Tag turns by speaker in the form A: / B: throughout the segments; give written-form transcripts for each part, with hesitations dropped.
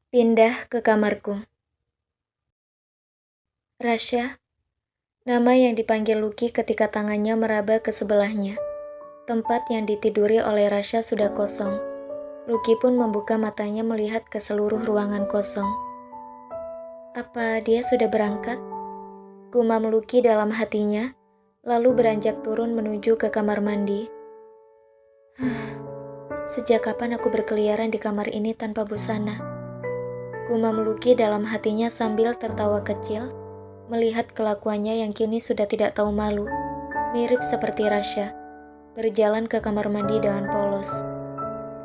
A: Pindah ke kamarku. Rasya, nama yang dipanggil Lucky ketika tangannya meraba ke sebelahnya. Tempat yang ditiduri oleh Rasya sudah kosong. Lucky pun membuka matanya melihat ke seluruh ruangan kosong. Apa dia sudah berangkat? Gumam Lucky dalam hatinya, lalu beranjak turun menuju ke kamar mandi. Sejak kapan aku berkeliaran di kamar ini tanpa busana? Gumam Lucky dalam hatinya sambil tertawa kecil, melihat kelakuannya yang kini sudah tidak tahu malu, mirip seperti Rasya, berjalan ke kamar mandi dengan polos.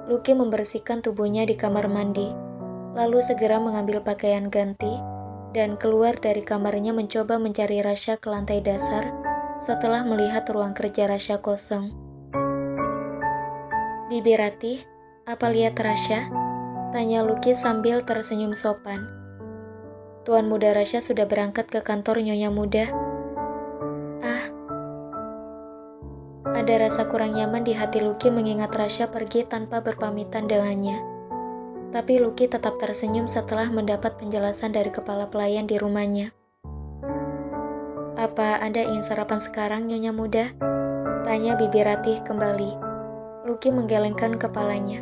A: Lucky membersihkan tubuhnya di kamar mandi, lalu segera mengambil pakaian ganti, dan keluar dari kamarnya mencoba mencari Rasya ke lantai dasar setelah melihat ruang kerja Rasya kosong. Bibi Ratih, apa lihat Rasya? Tanya Lucky sambil tersenyum sopan. Tuan muda Rasya sudah berangkat ke kantor Nyonya Muda. Ada rasa kurang nyaman di hati Lucky mengingat Rasya pergi tanpa berpamitan dengannya. Tapi Lucky tetap tersenyum setelah mendapat penjelasan dari kepala pelayan di rumahnya. Apa Anda ingin sarapan sekarang, Nyonya Muda? Tanya Bibi Ratih kembali. Lucky menggelengkan kepalanya.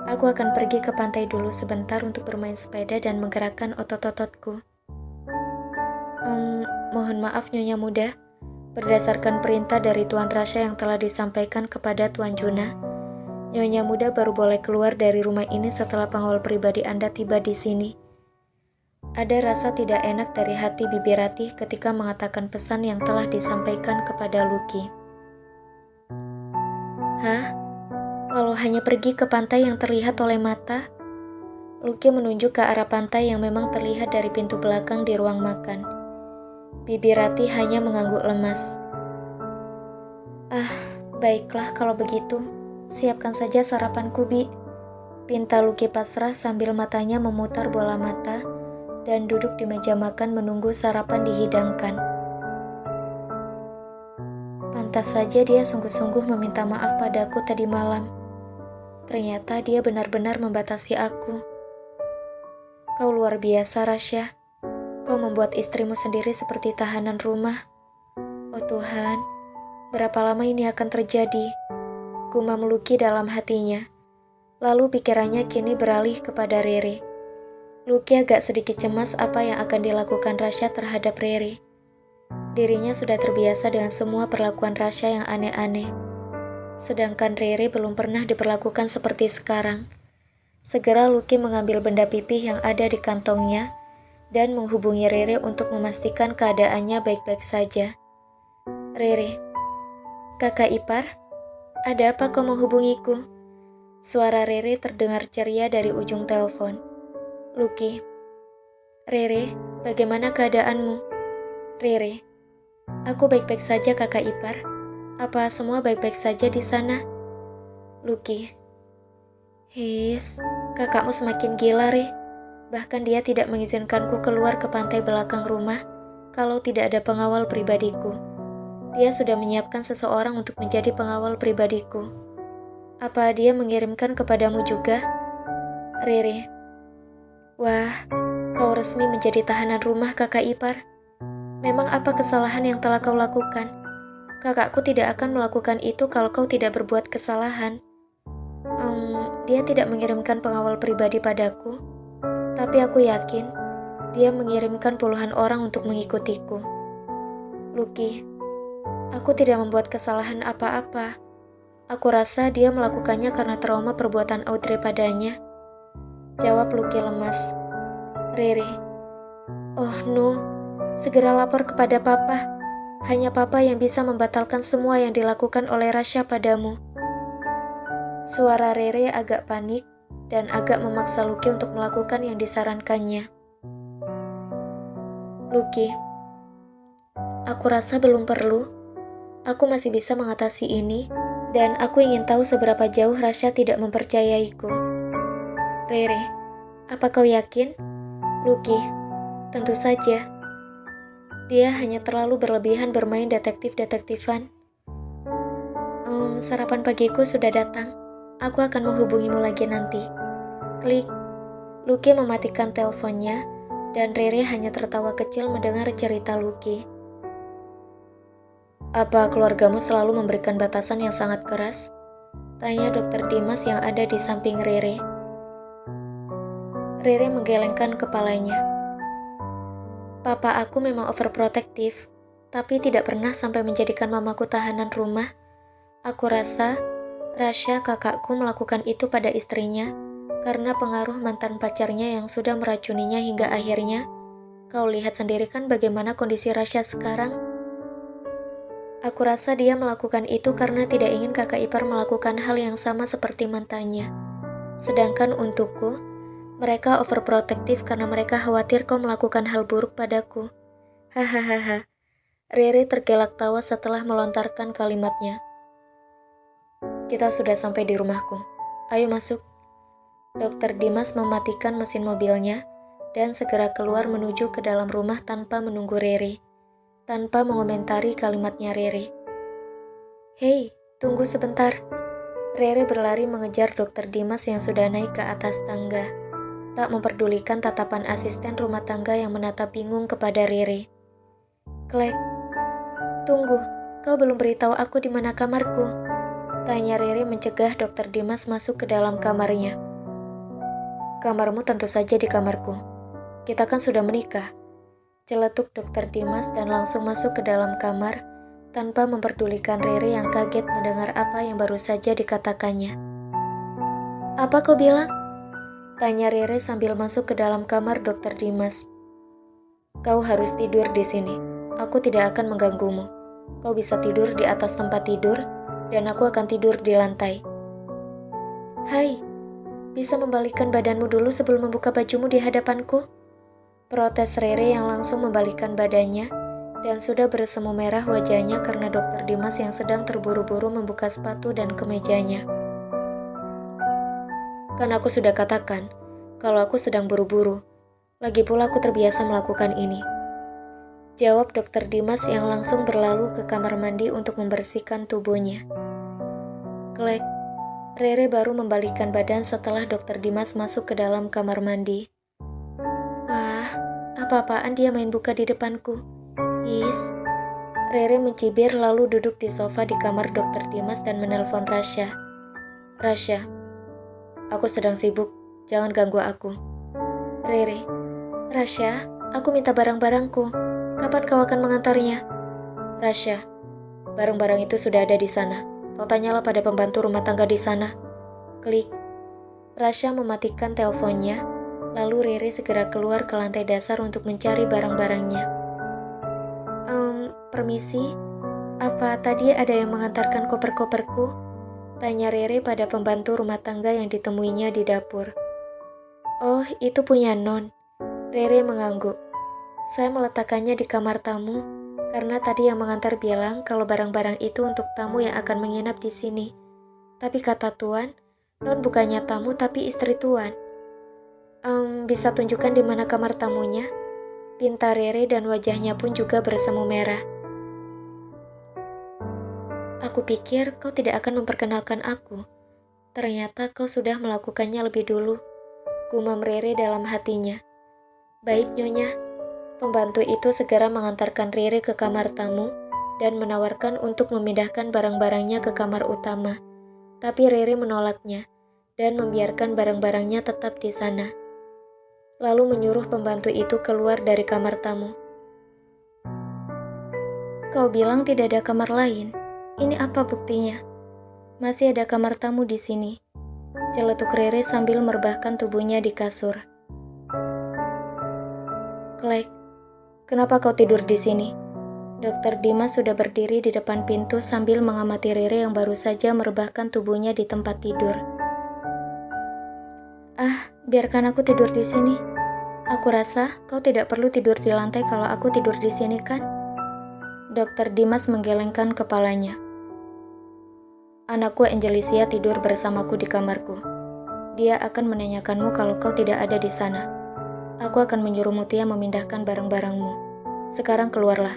A: Aku akan pergi ke pantai dulu sebentar untuk bermain sepeda dan menggerakkan otot-ototku. Mohon maaf Nyonya Muda. Berdasarkan perintah dari Tuan Rasya yang telah disampaikan kepada Tuan Juna, Nyonya Muda baru boleh keluar dari rumah ini setelah pengawal pribadi Anda tiba di sini. Ada rasa tidak enak dari hati Bibi Ratih ketika mengatakan pesan yang telah disampaikan kepada Lucky. Walau hanya pergi ke pantai yang terlihat oleh mata? Lucky menunjuk ke arah pantai yang memang terlihat dari pintu belakang di ruang makan. Bibi Ratih hanya mengangguk lemas. Baiklah kalau begitu. Siapkan saja sarapanku, Bi. Pinta Lucky pasrah sambil matanya memutar bola mata dan duduk di meja makan menunggu sarapan dihidangkan. Pantas saja dia sungguh-sungguh meminta maaf padaku tadi malam. Ternyata dia benar-benar membatasi aku. Kau luar biasa, Rasya. Kau membuat istrimu sendiri seperti tahanan rumah. Oh Tuhan, berapa lama ini akan terjadi? Gumam Lucky dalam hatinya. Lalu pikirannya kini beralih kepada Rere. Lucky agak sedikit cemas apa yang akan dilakukan Rasya terhadap Rere. Dirinya sudah terbiasa dengan semua perlakuan Rasya yang aneh-aneh. Sedangkan Rere belum pernah diperlakukan seperti sekarang. Segera Lucky mengambil benda pipih yang ada di kantongnya dan menghubungi Rere untuk memastikan keadaannya baik-baik saja. Rere, kakak ipar, ada apa kau menghubungiku? Suara Rere terdengar ceria dari ujung telepon. Lucky, Rere, bagaimana keadaanmu? Rere, aku baik-baik saja kakak ipar. Apa semua baik-baik saja di sana? Lucky, kakakmu semakin gila, Re. Bahkan dia tidak mengizinkanku keluar ke pantai belakang rumah kalau tidak ada pengawal pribadiku. Dia sudah menyiapkan seseorang untuk menjadi pengawal pribadiku. Apa dia mengirimkan kepadamu juga? Rere, wah, kau resmi menjadi tahanan rumah kakak ipar. Memang apa kesalahan yang telah kau lakukan? Kakakku tidak akan melakukan itu kalau kau tidak berbuat kesalahan. Dia tidak mengirimkan pengawal pribadi padaku. Tapi aku yakin, dia mengirimkan puluhan orang untuk mengikutiku. Lucky, aku tidak membuat kesalahan apa-apa. Aku rasa dia melakukannya karena trauma perbuatan Audrey padanya. Jawab Lucky lemas. Rere, oh no, segera lapor kepada Papa. Hanya Papa yang bisa membatalkan semua yang dilakukan oleh Rasya padamu. Suara Rere agak panik dan agak memaksa Lucky untuk melakukan yang disarankannya. Lucky, aku rasa belum perlu. Aku masih bisa mengatasi ini, dan aku ingin tahu seberapa jauh Rasya tidak mempercayaiku. Rere, apa kau yakin? Lucky, tentu saja. Dia hanya terlalu berlebihan bermain detektif-detektifan. Sarapan pagiku sudah datang. Aku akan menghubungimu lagi nanti. Klik. Lucky mematikan teleponnya dan Rere hanya tertawa kecil mendengar cerita Lucky. Apa keluargamu selalu memberikan batasan yang sangat keras? Tanya Dokter Dimas yang ada di samping Rere. Rere menggelengkan kepalanya. Papa aku memang overprotective, tapi tidak pernah sampai menjadikan mamaku tahanan rumah. Aku rasa Rasya kakakku melakukan itu pada istrinya karena pengaruh mantan pacarnya yang sudah meracuninya hingga akhirnya. Kau lihat sendiri kan bagaimana kondisi Rasya sekarang? Aku rasa dia melakukan itu karena tidak ingin kakak ipar melakukan hal yang sama seperti mantannya. Sedangkan untukku, mereka overprotective karena mereka khawatir kau melakukan hal buruk padaku. Hahaha. Rere tergelak tawa setelah melontarkan kalimatnya. Kita sudah sampai di rumahku. Ayo masuk. Dokter Dimas mematikan mesin mobilnya dan segera keluar menuju ke dalam rumah tanpa menunggu Rere. Tanpa mengomentari kalimatnya Rere. Hei, tunggu sebentar. Rere berlari mengejar Dokter Dimas yang sudah naik ke atas tangga. Tak memperdulikan tatapan asisten rumah tangga yang menatap bingung kepada Rere. Klek. Tunggu, kau belum beritahu aku di mana kamarku. Tanya Rere mencegah Dokter Dimas masuk ke dalam kamarnya. Kamarmu tentu saja di kamarku. Kita kan sudah menikah. Celetuk Dokter Dimas dan langsung masuk ke dalam kamar tanpa memperdulikan Rere yang kaget mendengar apa yang baru saja dikatakannya. Apa kau bilang? Tanya Rere sambil masuk ke dalam kamar Dokter Dimas. Kau harus tidur di sini. Aku tidak akan mengganggumu. Kau bisa tidur di atas tempat tidur, dan aku akan tidur di lantai. Hai, bisa membalikkan badanmu dulu sebelum membuka bajumu di hadapanku? Protes Rere yang langsung membalikkan badannya, dan sudah bersemu merah wajahnya karena Dokter Dimas yang sedang terburu-buru membuka sepatu dan kemejanya. Kan aku sudah katakan, kalau aku sedang buru-buru. Lagi pula aku terbiasa melakukan ini. Jawab Dokter Dimas yang langsung berlalu ke kamar mandi untuk membersihkan tubuhnya. Klek, Rere baru membalikkan badan setelah Dokter Dimas masuk ke dalam kamar mandi. Wah, apa-apaan dia main buka di depanku. His. Rere mencibir lalu duduk di sofa di kamar Dokter Dimas dan menelpon Rasya. Rasya, aku sedang sibuk, jangan ganggu aku. Rere, Rasya, aku minta barang-barangku. Kapan kau akan mengantarnya? Rasya, barang-barang itu sudah ada di sana. Kau tanyalah pada pembantu rumah tangga di sana. Klik. Rasya mematikan teleponnya, lalu Rere segera keluar ke lantai dasar untuk mencari barang-barangnya. Permisi, apa tadi ada yang mengantarkan koper-koperku? Tanya Rere pada pembantu rumah tangga yang ditemuinya di dapur. Oh, itu punya Non. Rere mengangguk. Saya meletakkannya di kamar tamu, karena tadi yang mengantar bilang kalau barang-barang itu untuk tamu yang akan menginap di sini. Tapi kata Tuan, Non bukannya tamu tapi istri Tuan. Bisa tunjukkan di mana kamar tamunya? Pinta Rere dan wajahnya pun juga bersemu merah. Aku pikir kau tidak akan memperkenalkan aku. Ternyata kau sudah melakukannya lebih dulu. Gumam Rere dalam hatinya. Baik Nyonya. Pembantu itu segera mengantarkan Rere ke kamar tamu dan menawarkan untuk memindahkan barang-barangnya ke kamar utama. Tapi Rere menolaknya dan membiarkan barang-barangnya tetap di sana. Lalu menyuruh pembantu itu keluar dari kamar tamu. Kau bilang tidak ada kamar lain. Ini apa buktinya? Masih ada kamar tamu di sini. Celetuk Rere sambil merebahkan tubuhnya di kasur. Klek. Kenapa kau tidur di sini? Dokter Dimas sudah berdiri di depan pintu sambil mengamati Rere yang baru saja merebahkan tubuhnya di tempat tidur. Ah, biarkan aku tidur di sini. Aku rasa kau tidak perlu tidur di lantai kalau aku tidur di sini kan? Dokter Dimas menggelengkan kepalanya. Anakku Angelicia tidur bersamaku di kamarku. Dia akan menanyakanmu kalau kau tidak ada di sana. Aku akan menyuruh Mutia memindahkan barang-barangmu. Sekarang keluarlah.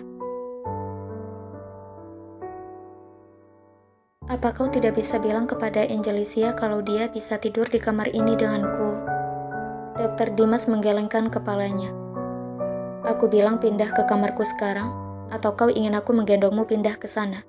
A: Apa kau tidak bisa bilang kepada Angelicia kalau dia bisa tidur di kamar ini denganku? Dokter Dimas menggelengkan kepalanya. Aku bilang pindah ke kamarku sekarang, atau kau ingin aku menggendongmu pindah ke sana?